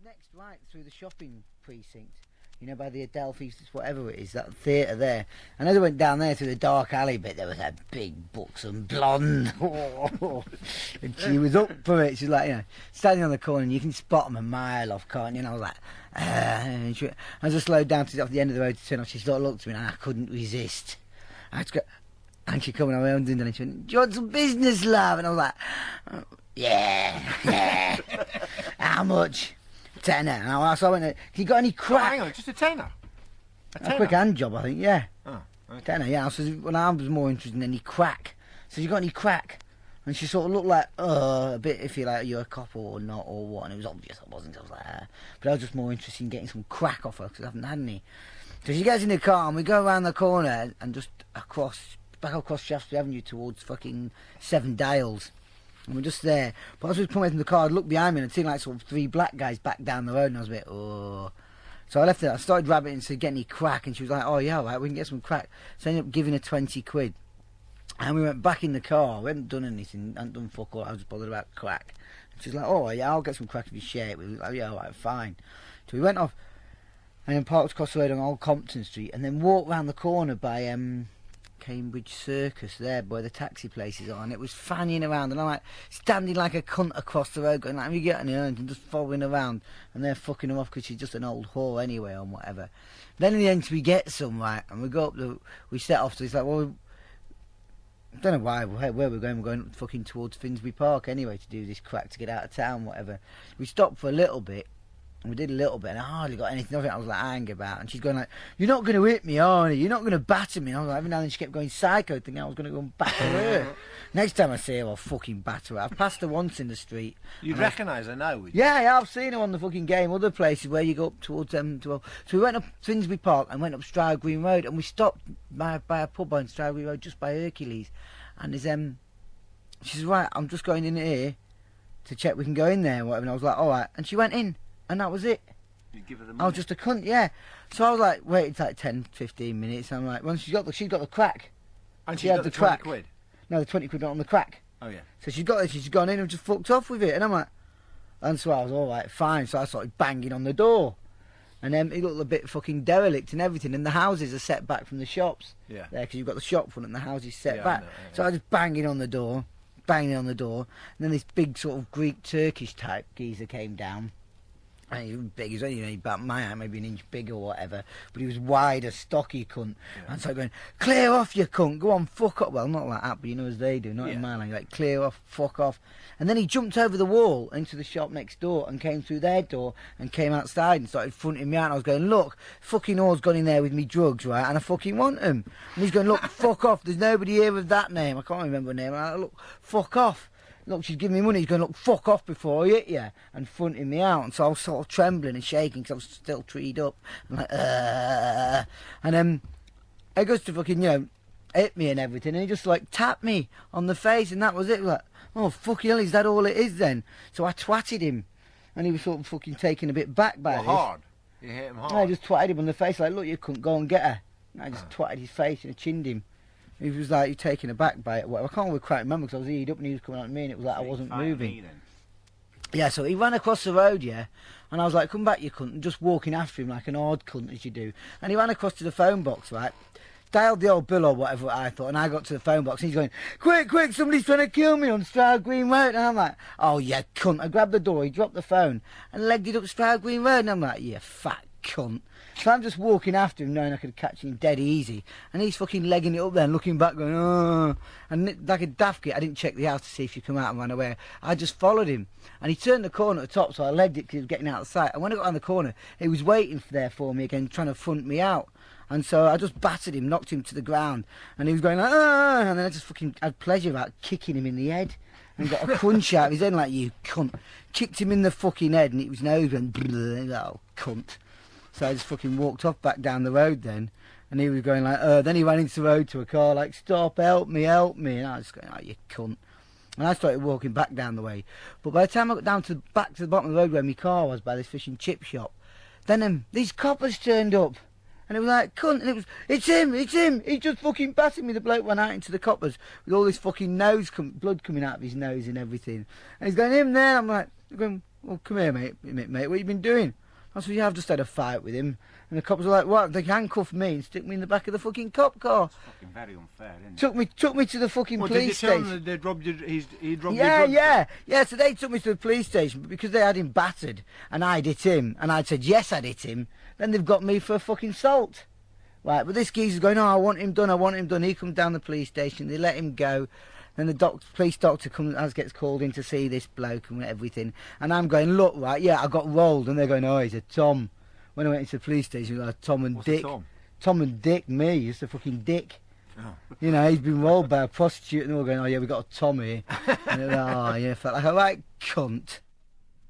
next right through the shopping precinct, you know, by the Adelphi, whatever it is, that theatre there. And as I went down there through the dark alley bit, there was that big buxom blonde. And she was up for it. She's like, you know, standing on the corner, and you can spot them a mile off, can't you? And I was like, and I just slowed down to off the end of the road to turn off. She sort of looked at me, and I couldn't resist. I had to go, and she come on my own dinner, and she went, "Do you want some business, love?" And I was like, yeah. How much? Tenner. And so I went, "Have you got any crack?" Oh, hang on, just a tenner? A quick hand job, I think, yeah. Oh, okay. Tenner, yeah. So well, I was more interested in any crack. So you got any crack? And she sort of looked like, a bit iffy, like, you're a cop or not, or what. And it was obvious I wasn't. I was like, But I was just more interested in getting some crack off her, because I haven't had any. So she gets in the car, and we go around the corner, and just back across Shaftesbury Avenue towards fucking Seven Dials. And we're just there. But as we come away from the car, I'd look behind me, and I'd seen like sort of 3 black guys back down the road, and I was a bit, So I left it. I started rabbiting to get any crack, and she was like, "Oh yeah, all right, we can get some crack." So I ended up giving her 20 quid. And we went back in the car. We hadn't done anything, hadn't done fuck all. I was just bothered about crack. And she's like, "Oh yeah, I'll get some crack if you share it." We were like, "Yeah, all right, fine." So we went off and then parked across the road on Old Compton Street, and then walked round the corner by Cambridge Circus there, where the taxi places are, and it was fanning around, and I'm like standing like a cunt across the road, going like, "Have you got any earned?" and just following around, and they're fucking her off because she's just an old whore anyway, or whatever. Then in the end, we get some, right, and we go up we set off. So he's like, "Well, I don't know why, where we're going. We're going fucking towards Finsbury Park anyway to do this crack to get out of town, whatever." We stopped for a little bit. And we did a little bit, and I hardly got anything of it. I was like angry about, and she's going like, "You're not going to hit me, are you? You're not going to batter me." And I was like, every now and then she kept going psycho, thinking I was going to go and batter her. Next time I see her, I'll fucking batter her. I've passed her once in the street. You'd recognise her now, would you? Yeah, I've seen her on the fucking game. Other places where you go up towards so we went up Finsbury Park and went up Stroud Green Road, and we stopped by a pub on Stroud Green Road just by Hercules. And there's she says, "Right, I'm just going in here to check we can go in there," and whatever. And I was like, "All right," and she went in, and that was it. You give her the money. I was just a cunt, yeah. So I was like, waited like 10, 15 minutes. I'm like, well, she's got the crack. And she had the crack. 20 quid? No, the 20 quid on the crack. Oh, yeah. So she's gone in and just fucked off with it. And I'm like, and so I was all right, fine. So I started banging on the door. And then it looked a bit fucking derelict and everything. And the houses are set back from the shops. Yeah. There, because you've got the shop front and the house is set Yeah, back. I know, yeah. So I was just banging on the door. And then this big sort of Greek-Turkish type geezer came down. And he was big, he was only about my height, maybe an inch bigger or whatever, but he was wide, a stocky cunt. Yeah. And so going, "Clear off, you cunt, go on, fuck off." Well, not like that, but you know as they do, not in my language, like, "Clear off, fuck off." And then he jumped over the wall into the shop next door and came through their door and came outside and started fronting me out. And I was going, "Look, fucking whore's gone in there with me drugs, right, and I fucking want him." And he's going, "Look, fuck off, there's nobody here with that name." I can't remember her name. And I look, "Fuck off. Look, she's giving me money." He's going, "Look, fuck off before I hit you," and fronting me out. And so I was sort of trembling and shaking because I was still treed up. I'm like, And then he goes to fucking, hit me and everything. And he just, like, tapped me on the face, and that was it. Like, "Oh, fucking hell, is that all it is then?" So I twatted him. And he was sort of fucking taken a bit back by this. Hard? You hit him hard? And I just twatted him on the face, like, "Look, you couldn't go and get her." And I just twatted his face and I chinned him. He was like, "You're taken aback by it." Well, I can't quite remember because I was eared up and he was coming out to me and it was like I wasn't moving. Yeah, so he ran across the road, yeah, and I was like, "Come back, you cunt," and just walking after him like an odd cunt as you do. And he ran across to the phone box, right, dialed the old bill or whatever I thought, and I got to the phone box and he's going, quick, somebody's trying to kill me on Stroud Green Road." And I'm like, "Oh, yeah, cunt." I grabbed the door, he dropped the phone and legged it up Stroud Green Road, and I'm like, "You fat cunt." So I'm just walking after him knowing I could catch him dead easy, and he's fucking legging it up there and looking back going, "Oh," and like a daft kid I didn't check the house to see if you come out and ran away. I just followed him, and he turned the corner at the top, so I legged it because he was getting out of sight, and when I got on the corner he was waiting there for me again, trying to front me out. And so I just battered him, knocked him to the ground, and he was going like, "Ah," and then I just fucking had pleasure out kicking him in the head and got a crunch out of his head like, "You cunt." Kicked him in the fucking head and it was nose went, "Oh, cunt." So I just fucking walked off back down the road then, and he was going like, then he ran into the road to a car like, "Stop, help me. And I was going, "Oh, you cunt." And I started walking back down the way. But by the time I got down back to the bottom of the road where my car was by this fish and chip shop, then these coppers turned up. And it was like, "Cunt," and it's him, he just fucking battered me. The bloke went out into the coppers with all this fucking blood coming out of his nose and everything. And he's going, "Him there." I'm like, going, well, come here, mate, what you been doing? I said, yeah, I've just had a fight with him. And the cops were like, what? They handcuffed me and stick me in the back of the fucking cop car. It's fucking very unfair, isn't it? Took me to the fucking police did you tell station. them they'd robbed you, he'd robbed Yeah, so they took me to the police station, but because they had him battered and I'd hit him, and I'd said, yes, I'd hit him, then they've got me for fucking assault. Right, but this geezer's going, oh, I want him done. He comes down the police station, they let him go. Then the police doctor gets called in to see this bloke and everything. And I'm going, look, right, yeah, I got rolled. And they're going, oh, he's a Tom. When I went into the police station, like Tom and Dick. Tom and Dick, me, he's a fucking dick. Oh. You know, he's been rolled by a prostitute and all going, oh, yeah, we got a Tom here. And like, oh, yeah, felt like a right cunt.